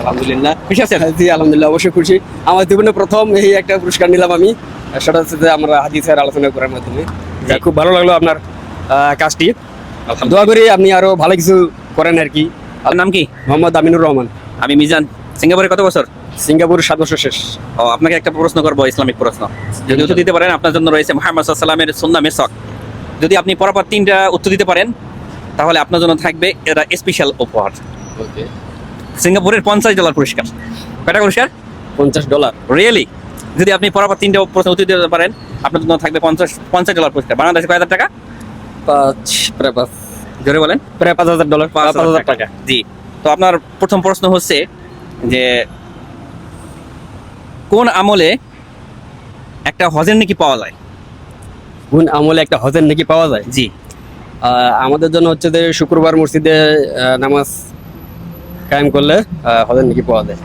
আলহামদুলিল্লাহ। খুশি আছেন? জি আলহামদুলিল্লাহ, অবশ্যই খুশি। আমার জীবনে প্রথম এই একটা পুরস্কার নিলাম আমি, সেটা হচ্ছে যে আমরা হাদিসের আলোচনা করার মাধ্যমে। যা খুব ভালো লাগলো আপনার কাজটি। দোয়া করি আপনি আরো ভালো কিছু করেন আর কি। আপনার নাম কি? মোহাম্মদ আমিনুর রহমান। আমি মিজান। সিঙ্গাপুরে কত বছর? সিঙ্গাপুর 7 বছর শেষ। ও, আপনাকে একটা প্রশ্ন করবো, ইসলামিক প্রশ্ন। যদি উত্তর দিতে পারেন, আপনার জন্য রয়েছে মুহাম্মদ সাল্লাল্লাহু আলাইহি ওয়াসাল্লামের সুন্নাহ মেসক। যদি আপনি পরপর 3টা উত্তর দিতে পারেন, তাহলে আপনার জন্য থাকবে এটা স্পেশাল উপহার। ওকে, সিঙ্গাপুরের $50 পুরস্কার। কয়টা পুরস্কার? $50। রিয়েলি? যদি আপনি পরপর 3টা প্রশ্ন উত্তর দিতে পারেন, আপনার জন্য থাকবে $50 পুরস্কার। বাংলাদেশে কয় হাজার টাকা? প্রায় জোরে বলেন। $5,000। 5,000 টাকা। জি। তো আপনার প্রথম প্রশ্ন হচ্ছে যে কোন আমলে একটা হজের নেকি পাওয়া যায়? কোন আমলে একটা হজের নাকি পাওয়া যায়? জি। আমাদের জন্য হচ্ছে যে শুক্রবার মসজিদে নামাজ কায়েম করলে হজের নাকি পাওয়া যায়।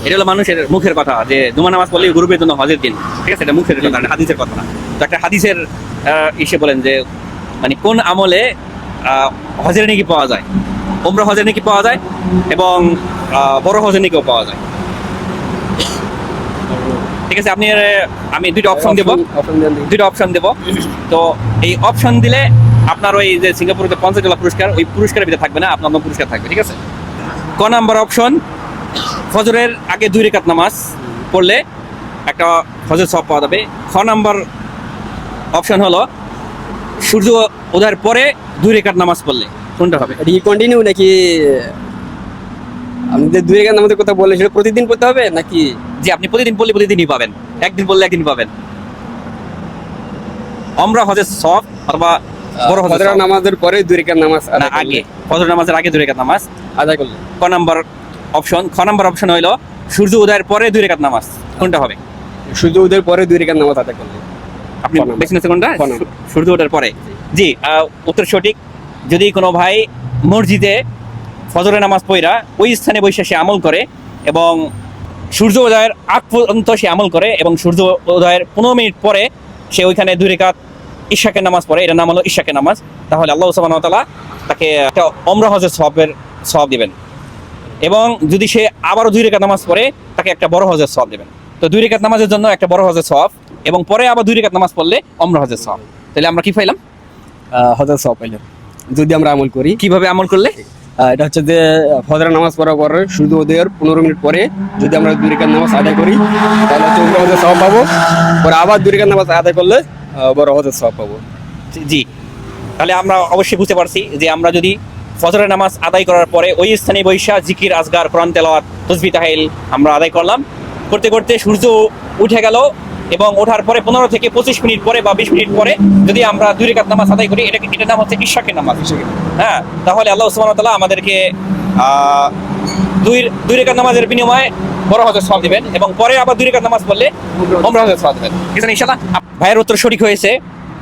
এটা হলো মানুষের মুখের কথা যে জুমা নামাজ পড়লে গ্রুপের জন্য হজের দিন, ঠিক আছে? এটা মুখের কথা, এটা হাদিসের কথা না। তো একটা হাদিসের ইসে বলেন যে মানে কোন আমলে হজের নাকি পাওয়া যায়, উমরা হজের নাকি পাওয়া যায় এবং বড় হজের নাকিও পাওয়া যায়। ঠিক আছে, আমি দুইটা অপশন দেবো, দুইটা অপশন দেবো। তো এই অপশন দিলে আপনার ওই যে সিঙ্গাপুরের $50 পুরস্কার, ওই পুরস্কারের ভিতরে থাকবে না, আপনার অন্য পুরস্কার থাকবে। ঠিক আছে? ক নাম্বার অপশন, ফজরের আগে 2 রাকাত নামাজ পড়লে একটা ফজর সওয়াব পাওয়া যাবে। খ নাম্বার অপশন হলো সূর্য উদয়ের পরে 2 রাকাত নামাজ পড়লে। কোনটা হবে? এটা কি কন্টিনিউ নাকি আপনি যে 2 রাকাত নামাজের কথা বললেন সেটা প্রতিদিন পড়তে হবে নাকি? যে আপনি প্রতিদিন পড়লে প্রতিদিনই পাবেন, একদিন পড়লে একদিন পাবেন। আমরা হজের সওয়াব অথবা বড় হজের ফজর সওয়াব। নামাজের পরে 2 রাকাত নামাজ না, আগে ফজর নামাজের আগে 2 রাকাত নামাজ আদায় করলে। ক নাম্বার অপশন। খ নাম্বার অপশন হইলো সূর্য উদয়ের পরে 2 রাকাত নামাজ। কোনটা হবে? সূর্য উদয়ের পরে 2 রাকাত নামাজ আদায় করলে। আপনি ক নাম্বার। বেছে নিয়েছেন কোনটা? ক নাম্বার। সূর্য ওঠার পরে। জি, উত্তর সঠিক। যদি কোনো ভাই মসজিদে ফজরের নামাজ পড়া ওই স্থানে বসে সে আমল করে এবং সূর্য উদয়ের আগ পর্যন্ত সে আমল করে এবং সূর্য উদয়ের 15 মিনিট পরে সে ওইখানে 2 রাকাত ইশাকের নামাজ পড়ে, এটার নাম হলো ইশাকের নামাজ, তাহলে আল্লাহ সুবহানাহু ওয়া তাআলা তাকে একটা ওমরা হজের সওয়াব দিবেন। এবং যদি সে আবারও 2 রাকাত নামাজ পড়ে, তাকে একটা বড় হজের সওয়াব দিবেন। তো 2 রাকাত নামাজের জন্য একটা বড় হজের সওয়াব এবং পরে আবার 2 রাকাত নামাজ পড়লে ওমরা হজের সওয়াব। তাহলে আমরা কি পাইলাম? হজের সওয়াব পাইলাম যদি আমরা আমল করি। কিভাবে আমল করলে? এটা হচ্ছে যে ফজরের নামাজ পড়ার পরে সূর্য উদয়ের 15 মিনিট পরে যদি আমরা 2 রাকাত নামাজ আদায় করি তাহলে হচ্ছে উমরা হজের সওয়াব পাবো। পরে আবার 2 রাকাত নামাজ আদায় করলে বড় হজের সওয়াব পাবো। জি। তাহলে আমরা অবশ্যই বুঝতে পারছি যে আমরা যদি ফজরের নামাজ আদায় করার পরে ওই স্থানে বৈশা জিকির, আজগার, কোরআন তেলাওয়াত, তাসবিহ তাহলিল আমরা আদায় করলাম, করতে করতে সূর্য উঠে গেল এবং ওঠার পরে 15 থেকে 25 মিনিট পরে বা 20 মিনিট পরে যদি আমরা 2 রাকাত নামাজ আদায় করি, এটার নাম হচ্ছে ইশাকের নামাজ। হ্যাঁ, তাহলে আল্লাহ সুবহানাহু ওয়া তাআলা আমাদেরকে 2 রাকাত নামাজের বিনিময়ে বড় হজের সওয়াব দিবেন এবং পরে আবার 2 রাকাত নামাজ পড়লে ওমরা হজের সওয়াব দিবেন। ঠিক আছে ইনশাআল্লাহ? ভাইয়ের উত্তর সঠিক হয়েছে,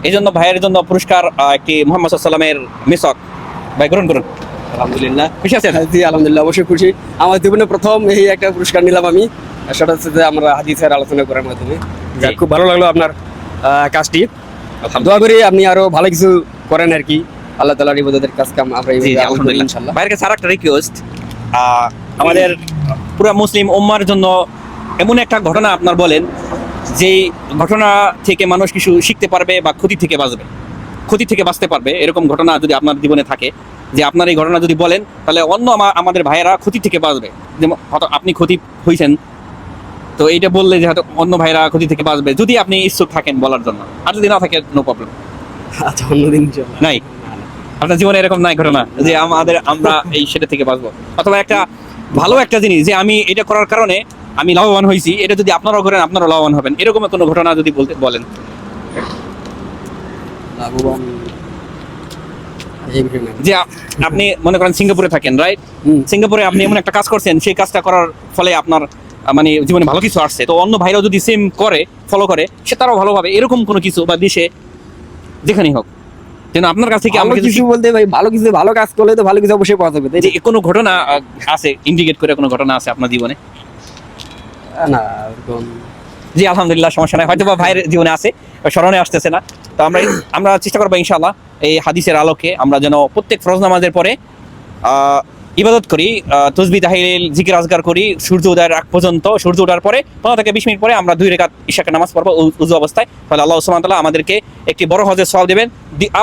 এই জন্য ভাইয়ের জন্য পুরস্কার একটি মুহাম্মদ সাল্লাল্লাহু আলাইহি ওয়াসাল্লামের মেসক। ভাই গ্রহণ করুন। আলহামদুলিল্লাহ, খুশি আছেন? জি আলহামদুলিল্লাহ, অবশ্যই খুশি। আমার জীবনে প্রথম এই একটা পুরস্কার নিলাম আমি, সেটা হচ্ছে যে আমরা হাদিসের আলোচনা করার মাধ্যমে। যা খুব ভালো লাগলো আপনার কাজটি। দোয়া করি আপনি আরো ভালো কিছু করেন আর কি। আল্লাহ তাআলার ইবাদতের কাজ কাম আমরা জি, এইভাবে আমল করি আলহামদুলিল্লাহ। ইনশাআল্লাহ। ভাইয়ের কাছে আরেকটা রিকোয়েস্ট, আমাদের পুরো মুসলিম উম্মার জন্য এমন একটা ঘটনা আপনার বলেন যেই ঘটনা থেকে মানুষ কিছু শিখতে পারবে বা ক্ষতি থেকে বাঁচতে পারবে, এরকম ঘটনা যদি আপনার জীবনে থাকে, যে আপনার এই ঘটনা যদি বলেন তাহলে অন্য আমাদের ভাইয়েরা ক্ষতি থেকে বাঁচবে। যেমন হয়তো আপনি ক্ষতি হয়েছেন, তো এইটা বললে যে হয়তো অন্য ভাইরা ক্ষতি থেকে বাঁচবে, যদি আপনি ইচ্ছুক থাকেন বলার জন্য। আর যদি না থাকে নো প্রবলেম। আচ্ছা, অন্যদিন ইনশাআল্লাহ। নাই আপনার জীবনে এরকম নাই ঘটনা যে আমরা এই সেটা থেকে বাঁচবো, অথবা একটা ভালো একটা জিনিস যে আমি এটা করার কারণে আমি লাভবান হয়েছি, এটা যদি আপনারাও করেন আপনারাও লাভবান হবেন, এরকম কোনো ঘটনা যদি বলেন? লাভবান এই বিষয় না। যে আপনি মনে করেন সিঙ্গাপুরে থাকেন, রাইট? সিঙ্গাপুরে আপনি এমন একটা কাজ করছেন, সেই কাজটা করার ফলে আপনার মানে জীবনে ভালো কিছু আসছে, তো অন্য ভাইরাও যদি সেম করে, ফলো করে, সে তারাও ভালোভাবে, এরকম কোনো কিছু বা দেশে যেখানেই হোক, যেন আপনার কাছ থেকে ভালো আমরা কিছু বলতে ভাই, ভালো কাজ করলে তো ভালো কিছু অবশ্যই পাওয়া যাবে, তাই যে কোনো ঘটনা আছে, ইন্ডিকেট করে কোনো ঘটনা আছে আপনার জীবনে? না এরকম। জি আলহামদুলিল্লাহ, সমস্যা নাই, হয়তো বা ভাইয়ের জীবনে আছে, স্মরণে আসতেছে না। তো আমরা চেষ্টা করবো ইনশাআল্লাহ এই হাদিসের আলোকে আমরা যেন প্রত্যেক ফরজ নামাজের পরে ইবাদত করি, তসবিহ তাহলিল জিকির আজগার করি সূর্য উদয়ের আগ পর্যন্ত। সূর্য ওঠার পরে 15 থেকে 20 মিনিট পরে আমরা 2 রাকাত ইশাকের নামাজ পড়বো উযু অবস্থায়। তাহলে আল্লাহ সুবহানাহু ওয়া তাআলা আমাদেরকে একটি বড় হজের সওয়াব দেবেন।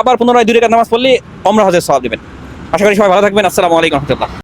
আবার পুনরায় 2 রাকাত নামাজ পড়লে ওমরা হজের সওয়াব দেবেন। আশা করি সবাই ভালো থাকবেন। আসসালামু আলাইকুম ওয়া রাহমাতুল্লাহ।